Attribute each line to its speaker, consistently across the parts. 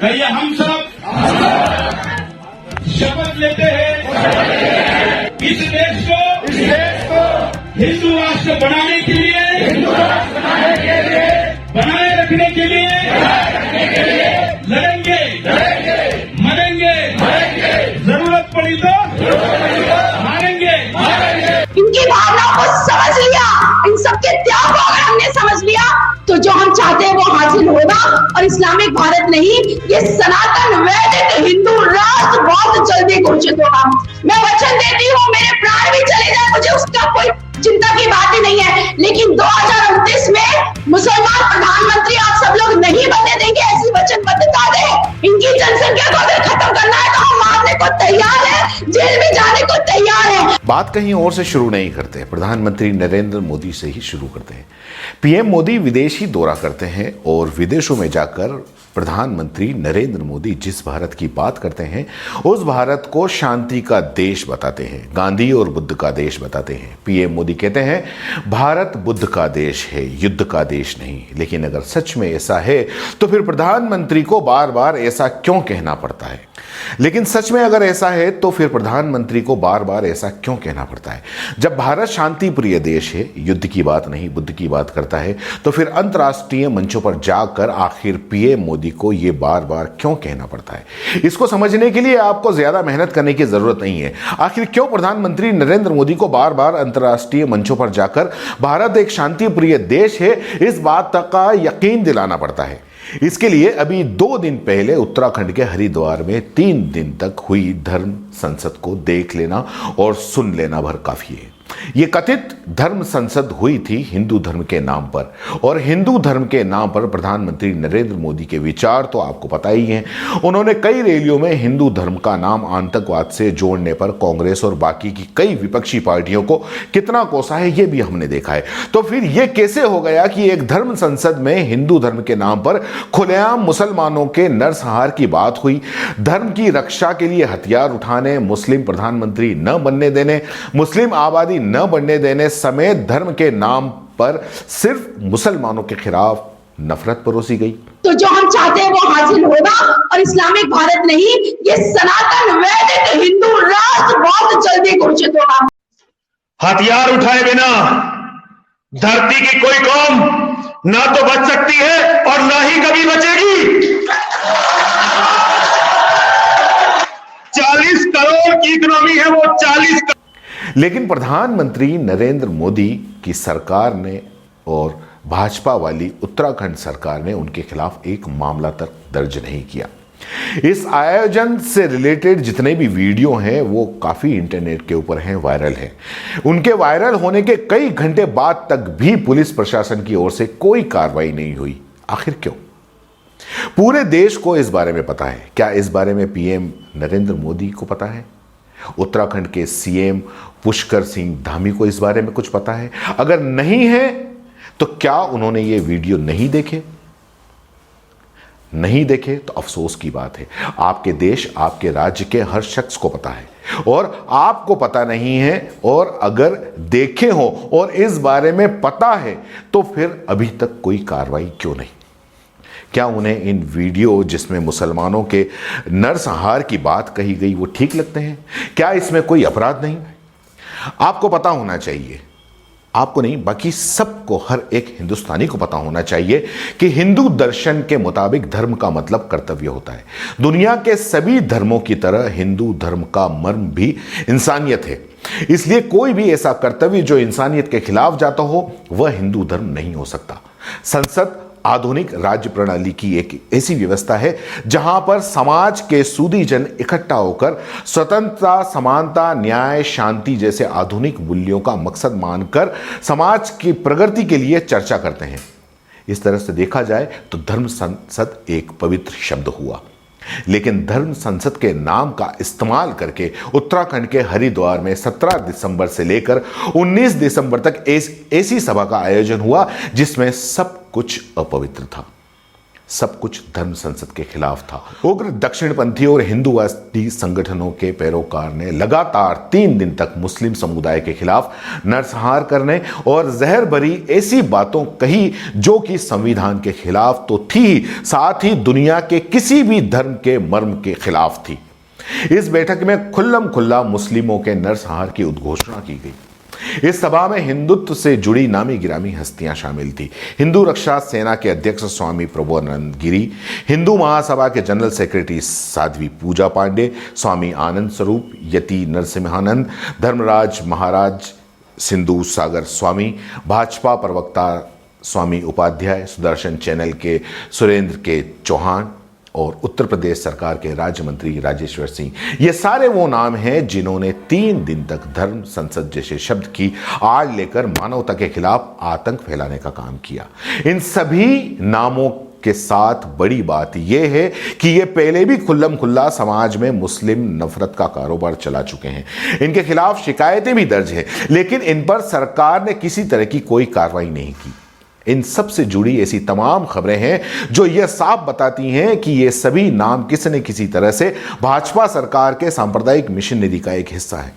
Speaker 1: कहिए हम सब शपथ लेते हैं इस देश को हिंदू राष्ट्र बनाने के लिए बनाए रखने के लिए लड़ेंगे मरेंगे जरूरत पड़ी तो मारेंगे।
Speaker 2: इनकी भावनाओं को समझ लिया, इन सबके त्याग को अगर हमने समझ लिया तो जो हम चाहते हैं वो हासिल होगा। और इस्लामिक भारत नहीं, ये सनातन वैदिक हिंदू राष्ट्र बहुत जल्दी घोषित होगा। मैं वचन देती हूँ, मेरे प्राण भी चले जाए, मुझे उसका कोई चिंता की बात ही नहीं है, लेकिन 2029 में मुसलमान प्रधानमंत्री आप सब लोग नहीं बनने देंगे, ऐसी वचनबद्धता दे। इनकी जनसंख्या को अगर खत्म करना है तो हम मारने को तैयार है, जेल में जाने को तैयार है।
Speaker 3: बात कहीं और से शुरू नहीं करते, प्रधानमंत्री नरेंद्र मोदी से ही शुरू करते हैं। पीएम मोदी विदेशी दौरा करते हैं और विदेशों में जाकर प्रधानमंत्री नरेंद्र मोदी जिस भारत की बात करते हैं उस भारत को शांति का देश बताते हैं, गांधी और बुद्ध का देश बताते हैं। पीएम मोदी कहते हैं भारत बुद्ध का देश है, युद्ध का देश नहीं। लेकिन अगर सच में ऐसा है तो फिर प्रधानमंत्री को बार बार ऐसा क्यों कहना पड़ता है? लेकिन सच में अगर ऐसा है तो फिर प्रधानमंत्री को बार बार ऐसा क्यों कहना पड़ता है? जब भारत शांति प्रिय देश है, युद्ध की बात नहीं बुद्ध की बात करता है, तो फिर अंतर्राष्ट्रीय मंचों पर जाकर आखिर पीएम मोदी को यह बार बार क्यों कहना पड़ता है? इसको समझने के लिए आपको ज्यादा मेहनत करने की जरूरत नहीं है। आखिर क्यों प्रधानमंत्री नरेंद्र मोदी को बार बार अंतर्राष्ट्रीय मंचों पर जाकर भारत एक शांति प्रिय देश है इस बात का यकीन दिलाना पड़ता है? इसके लिए अभी 2 दिन पहले उत्तराखंड के हरिद्वार में 3 दिन तक हुई धर्म संसद को देख लेना और सुन लेना भर काफी है। ये कथित धर्म संसद हुई थी हिंदू धर्म के नाम पर, और हिंदू धर्म के नाम पर प्रधानमंत्री नरेंद्र मोदी के विचार तो आपको पता ही हैं। उन्होंने कई रैलियों में हिंदू धर्म का नाम आतंकवाद से जोड़ने पर कांग्रेस और बाकी की कई विपक्षी पार्टियों को कितना कोसा है ये भी हमने देखा है। तो फिर ये कैसे हो गया कि एक धर्म संसद में हिंदू धर्म के नाम पर खुलेआम मुसलमानों के नरसंहार की बात हुई, धर्म की रक्षा के लिए हथियार उठाने, मुस्लिम प्रधानमंत्री न बनने देने, मुस्लिम आबादी न बढ़ने देने समेत धर्म के नाम पर सिर्फ मुसलमानों के खिलाफ नफरत परोसी गई।
Speaker 2: तो जो हम चाहते हैं वो हासिल होगा। और इस्लामिक भारत नहीं, ये सनातन वैदिक हिंदू राष्ट्र बहुत जल्दी घोषित होगा।
Speaker 4: हथियार उठाए बिना धरती की कोई कौम ना तो बच सकती है और ना ही कभी बचेगी। 40 करोड़ की इकोनॉमी है, वो 40 करोड़।
Speaker 3: लेकिन प्रधानमंत्री नरेंद्र मोदी की सरकार ने और भाजपा वाली उत्तराखंड सरकार ने उनके खिलाफ एक मामला तक दर्ज नहीं किया। इस आयोजन से रिलेटेड जितने भी वीडियो हैं वो काफी इंटरनेट के ऊपर हैं, वायरल हैं। उनके वायरल होने के कई घंटे बाद तक भी पुलिस प्रशासन की ओर से कोई कार्रवाई नहीं हुई। आखिर क्यों? पूरे देश को इस बारे में पता है। क्या इस बारे में पीएम नरेंद्र मोदी को पता है? उत्तराखंड के सीएम पुष्कर सिंह धामी को इस बारे में कुछ पता है? अगर नहीं है तो क्या उन्होंने ये वीडियो नहीं देखे तो अफसोस की बात है। आपके देश, आपके राज्य के हर शख्स को पता है और आपको पता नहीं है। और अगर देखे हो और इस बारे में पता है तो फिर अभी तक कोई कार्रवाई क्यों नहीं? क्या उन्हें इन वीडियो जिसमें मुसलमानों के नरसंहार की बात कही गई वो ठीक लगते हैं? क्या इसमें कोई अपराध नहीं? आपको पता होना चाहिए, आपको नहीं बाकी सबको, हर एक हिंदुस्तानी को पता होना चाहिए कि हिंदू दर्शन के मुताबिक धर्म का मतलब कर्तव्य होता है। दुनिया के सभी धर्मों की तरह हिंदू धर्म का मर्म भी इंसानियत है। इसलिए कोई भी ऐसा कर्तव्य जो इंसानियत के खिलाफ जाता हो वह हिंदू धर्म नहीं हो सकता। संसद आधुनिक राज्य प्रणाली की एक ऐसी व्यवस्था है जहां पर समाज के सूदी जन इकट्ठा होकर स्वतंत्रता, समानता, न्याय, शांति जैसे आधुनिक मूल्यों का मकसद मानकर समाज की प्रगति के लिए चर्चा करते हैं। इस तरह से देखा जाए तो धर्म संसद एक पवित्र शब्द हुआ। लेकिन धर्म संसद के नाम का इस्तेमाल करके उत्तराखंड के हरिद्वार में 17 दिसंबर से लेकर 19 दिसंबर तक ऐसी सभा का आयोजन हुआ जिसमें सब कुछ अपवित्र था। सब कुछ धर्म संसद के खिलाफ था। उग्र दक्षिणपंथी और हिंदूवादी संगठनों के पैरोकार ने लगातार 3 दिन तक मुस्लिम समुदाय के खिलाफ नरसंहार करने और जहर भरी ऐसी बातों कही जो कि संविधान के खिलाफ तो थी, साथ ही दुनिया के किसी भी धर्म के मर्म के खिलाफ थी। इस बैठक में खुल्लम खुल्ला मुस्लिमों के नरसंहार की उद्घोषणा की गई। इस सभा में हिंदुत्व से जुड़ी नामी गिरामी हस्तियां शामिल थी। हिंदू रक्षा सेना के अध्यक्ष स्वामी प्रभुआनंद गिरी, हिंदू महासभा के जनरल सेक्रेटरी साध्वी पूजा पांडे, स्वामी आनंद स्वरूप, यति नरसिम्हानंद, धर्मराज महाराज, सिंधु सागर स्वामी, भाजपा प्रवक्ता स्वामी उपाध्याय, सुदर्शन चैनल के सुरेंद्र के चौहान और उत्तर प्रदेश सरकार के राज्य मंत्री राजेश्वर सिंह। ये सारे वो नाम हैं जिन्होंने 3 दिन तक धर्म संसद जैसे शब्द की आड़ लेकर मानवता के खिलाफ आतंक फैलाने का काम किया। इन सभी नामों के साथ बड़ी बात यह है कि ये पहले भी खुल्लम खुल्ला समाज में मुस्लिम नफरत का कारोबार चला चुके हैं। इनके खिलाफ शिकायतें भी दर्ज है, लेकिन इन पर सरकार ने किसी तरह की कोई कार्रवाई नहीं की। इन सब से जुड़ी ऐसी तमाम खबरें हैं जो यह साफ बताती हैं कि ये सभी नाम किसी न किसी तरह से भाजपा सरकार के सांप्रदायिक मिशन निधि का एक हिस्सा है।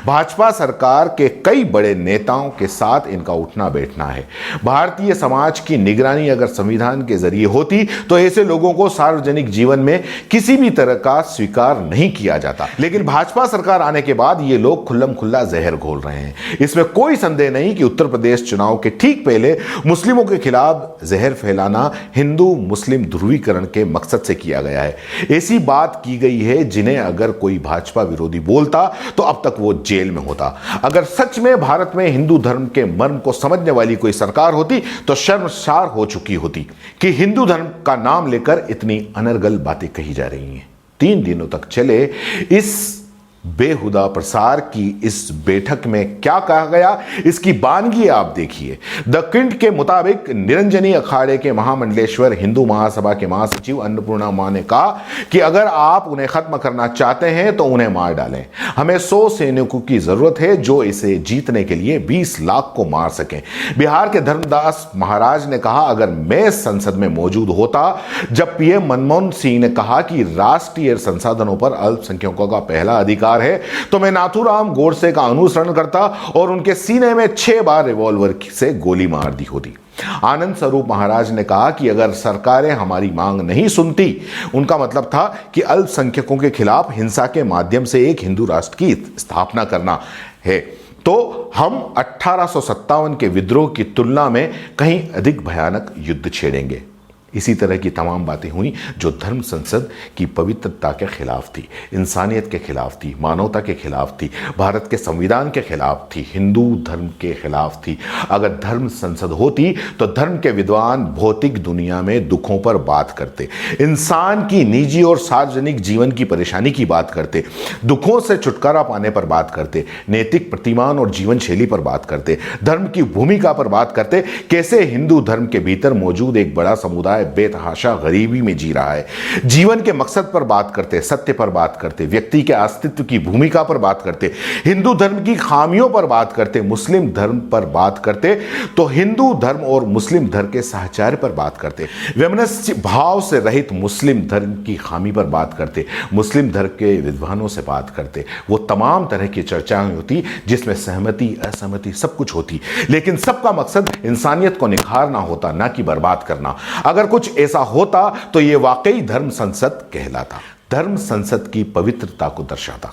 Speaker 3: भाजपा सरकार के कई बड़े नेताओं के साथ इनका उठना बैठना है। भारतीय समाज की निगरानी अगर संविधान के जरिए होती तो ऐसे लोगों को सार्वजनिक जीवन में किसी भी तरह का स्वीकार नहीं किया जाता, लेकिन भाजपा सरकार आने के बाद ये लोग खुल्लम खुल्ला जहर घोल रहे हैं। इसमें कोई संदेह नहीं कि उत्तर प्रदेश चुनाव के ठीक पहले मुस्लिमों के खिलाफ जहर फैलाना हिंदू मुस्लिम ध्रुवीकरण के मकसद से किया गया है। ऐसी बात की गई है जिन्हें अगर कोई भाजपा विरोधी बोलता तो अब तक वो जेल में होता। अगर सच में भारत में हिंदू धर्म के मर्म को समझने वाली कोई सरकार होती तो शर्मसार हो चुकी होती कि हिंदू धर्म का नाम लेकर इतनी अनर्गल बातें कही जा रही हैं। 3 दिनों तक चले इस बेहुदा प्रसार की इस बैठक में क्या कहा गया, इसकी बानगी आप देखिए। द किंड के मुताबिक निरंजनी अखाड़े के महामंडलेश्वर हिंदू महासभा के महासचिव अन्नपूर्णा मां ने कहा कि अगर आप उन्हें खत्म करना चाहते हैं तो उन्हें मार डालें। हमें 100 सैनिकों की जरूरत है जो इसे जीतने के लिए 20 लाख को मार सकें। बिहार के धर्मदास महाराज ने कहा, अगर मैं संसद में मौजूद होता जब पीएम मनमोहन सिंह ने कहा कि राष्ट्रीय संसाधनों पर अल्पसंख्यकों का पहला अधिकार है, तो मैं नाथूराम गोडसे का अनुसरण करता और उनके सीने में 6 बार रिवॉल्वर से गोली मार दी होती। आनंद स्वरूप महाराज ने कहा कि अगर सरकारें हमारी मांग नहीं सुनती, उनका मतलब था कि अल्पसंख्यकों के खिलाफ हिंसा के माध्यम से एक हिंदू राष्ट्र की स्थापना करना है, तो हम 1857 के विद्रोह की तुलना में कहीं अधिक भयानक युद्ध छेड़ेंगे। इसी तरह की तमाम बातें हुई जो धर्म संसद की पवित्रता के खिलाफ थी, इंसानियत के खिलाफ थी, मानवता के खिलाफ थी, भारत के संविधान के खिलाफ थी, हिंदू धर्म के खिलाफ थी। अगर धर्म संसद होती तो धर्म के विद्वान भौतिक दुनिया में दुखों पर बात करते, इंसान की निजी और सार्वजनिक जीवन की परेशानी की बात करते, दुखों से छुटकारा पाने पर बात करते, नैतिक प्रतिमान और जीवन शैली पर बात करते, धर्म की भूमिका पर बात करते, कैसे हिंदू धर्म के भीतर मौजूद एक बड़ा समुदाय बेतहाशा गरीबी में जी रहा है, जीवन के मकसद पर बात करते, सत्य पर बात करते, व्यक्ति के अस्तित्व की भूमिका पर बात करते, हिंदू धर्म की खामियों पर बात करते, मुस्लिम धर्म पर बात करते, तो हिंदू धर्म और मुस्लिम धर्म के साहचर्य पर बात करते, वैमनस्य भाव से रहित मुस्लिम धर्म की खामी पर बात करते, मुस्लिम धर्म के विद्वानों से बात करते। वो तमाम तरह की चर्चाएं होती जिसमें सहमति असहमति सब कुछ होती, लेकिन सबका मकसद इंसानियत को निखारना होता, ना कि बर्बाद करना। अगर कुछ ऐसा होता तो यह वाकई धर्म संसद कहलाता, धर्म संसद की पवित्रता को दर्शाता,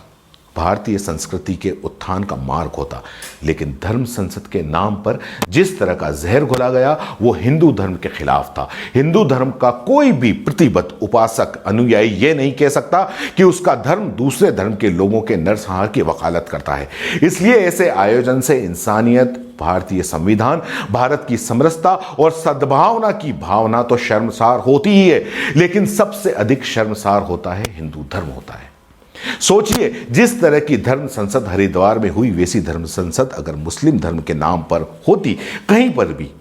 Speaker 3: भारतीय संस्कृति के उत्थान का मार्ग होता। लेकिन धर्म संसद के नाम पर जिस तरह का जहर घोला गया वो हिंदू धर्म के खिलाफ था। हिंदू धर्म का कोई भी प्रतिबद्ध उपासक अनुयायी ये नहीं कह सकता कि उसका धर्म दूसरे धर्म के लोगों के नरसंहार की वकालत करता है। इसलिए ऐसे आयोजन से इंसानियत, भारतीय संविधान, भारत की समरसता और सद्भावना की भावना तो शर्मसार होती ही है, लेकिन सबसे अधिक शर्मसार होता है हिंदू धर्म होता है। सोचिए, जिस तरह की धर्म संसद हरिद्वार में हुई वैसी धर्म संसद अगर मुस्लिम धर्म के नाम पर होती कहीं पर भी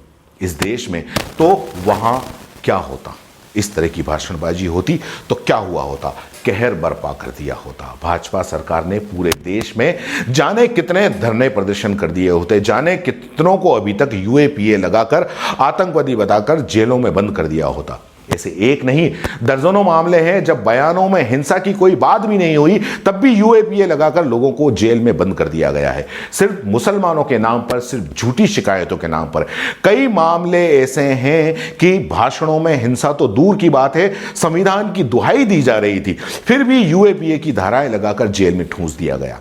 Speaker 3: इस देश में, तो वहां क्या होता? इस तरह की भाषणबाजी होती तो क्या हुआ होता? कहर बर्पा कर दिया होता। भाजपा सरकार ने पूरे देश में जाने कितने धरने प्रदर्शन कर दिए होते, जाने कितनों को अभी तक यूएपीए लगाकर आतंकवादी बताकर जेलों में बंद कर दिया होता। ऐसे एक नहीं दर्जनों मामले हैं जब बयानों में हिंसा की कोई बात भी नहीं हुई, तब भी यूएपीए लगाकर लोगों को जेल में बंद कर दिया गया है, सिर्फ मुसलमानों के नाम पर, सिर्फ झूठी शिकायतों के नाम पर। कई मामले ऐसे हैं कि भाषणों में हिंसा तो दूर की बात है, संविधान की दुहाई दी जा रही थी, फिर भी यूएपीए की धाराएं लगाकर जेल में ठूंस दिया गया।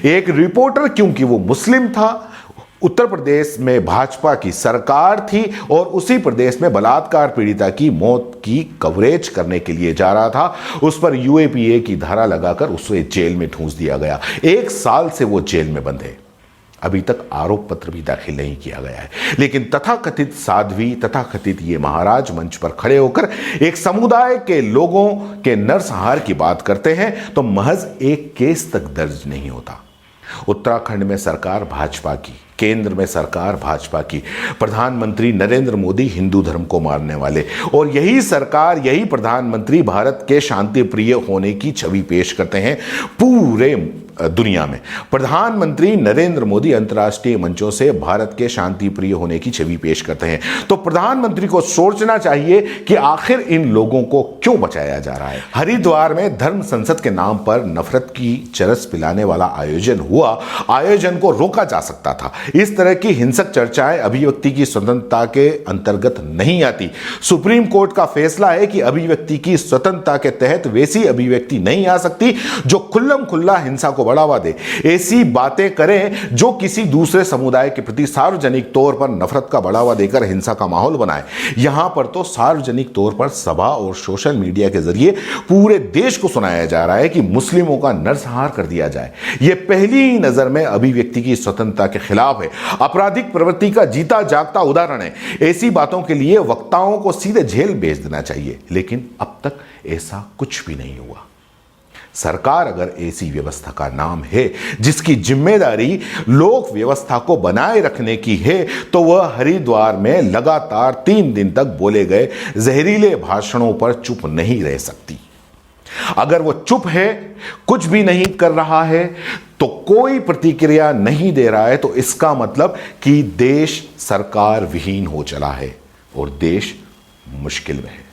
Speaker 3: एक रिपोर्टर, क्योंकि वो मुस्लिम था, उत्तर प्रदेश में भाजपा की सरकार थी और उसी प्रदेश में बलात्कार पीड़िता की मौत की कवरेज करने के लिए जा रहा था, उस पर यूएपीए की धारा लगाकर उसे जेल में ठूंस दिया गया। 1 साल से वो जेल में बंद है। अभी तक आरोप पत्र भी दाखिल नहीं किया गया है, लेकिन तथाकथित साध्वी, तथाकथित ये महाराज मंच पर खड़े होकर एक समुदाय के लोगों के नरसंहार की बात करते हैं तो महज एक केस तक दर्ज नहीं होता। उत्तराखंड में सरकार भाजपा की, केंद्र में सरकार भाजपा की, प्रधानमंत्री नरेंद्र मोदी हिंदू धर्म को मानने वाले, और यही सरकार, यही प्रधानमंत्री भारत के शांति प्रिय होने की छवि पेश करते हैं पूरे दुनिया में। प्रधानमंत्री नरेंद्र मोदी अंतर्राष्ट्रीय मंचों से भारत के शांति प्रिय होने की छवि पेश करते हैं, तो प्रधानमंत्री को सोचना चाहिए कि आखिर इन लोगों को क्यों बचाया जा रहा है। हरिद्वार में धर्म संसद के नाम पर नफरत की चरस पिलाने वाला आयोजन हुआ, आयोजन को रोका जा सकता था। इस तरह की हिंसक चर्चाएं अभिव्यक्ति की स्वतंत्रता के अंतर्गत नहीं आती। सुप्रीम कोर्ट का फैसला है कि अभिव्यक्ति की स्वतंत्रता के तहत वैसी अभिव्यक्ति नहीं आ सकती जो खुल्लम खुल्ला हिंसा को बढ़ावा दे, ऐसी बातें करें जो किसी दूसरे समुदाय के प्रति सार्वजनिक तौर पर नफरत का बढ़ावा देकर हिंसा का माहौल बनाए। यहां पर तो सार्वजनिक तौर पर सभा और सोशल मीडिया के जरिए पूरे देश को सुनाया जा रहा है कि मुस्लिमों का नरसंहार कर दिया जाए। यह पहली ही नजर में अभिव्यक्ति की स्वतंत्रता के खिलाफ है, आपराधिक प्रवृत्ति का जीता जागता उदाहरण है। ऐसी बातों के लिए वक्ताओं को सीधे जेल भेज देना चाहिए, लेकिन अब तक ऐसा कुछ भी नहीं हुआ। सरकार अगर ऐसी व्यवस्था का नाम है जिसकी जिम्मेदारी लोक व्यवस्था को बनाए रखने की है, तो वह हरिद्वार में लगातार 3 दिन तक बोले गए जहरीले भाषणों पर चुप नहीं रह सकती। अगर वो चुप है, कुछ भी नहीं कर रहा है, तो कोई प्रतिक्रिया नहीं दे रहा है, तो इसका मतलब कि देश सरकार विहीन हो चला है और देश मुश्किल में है।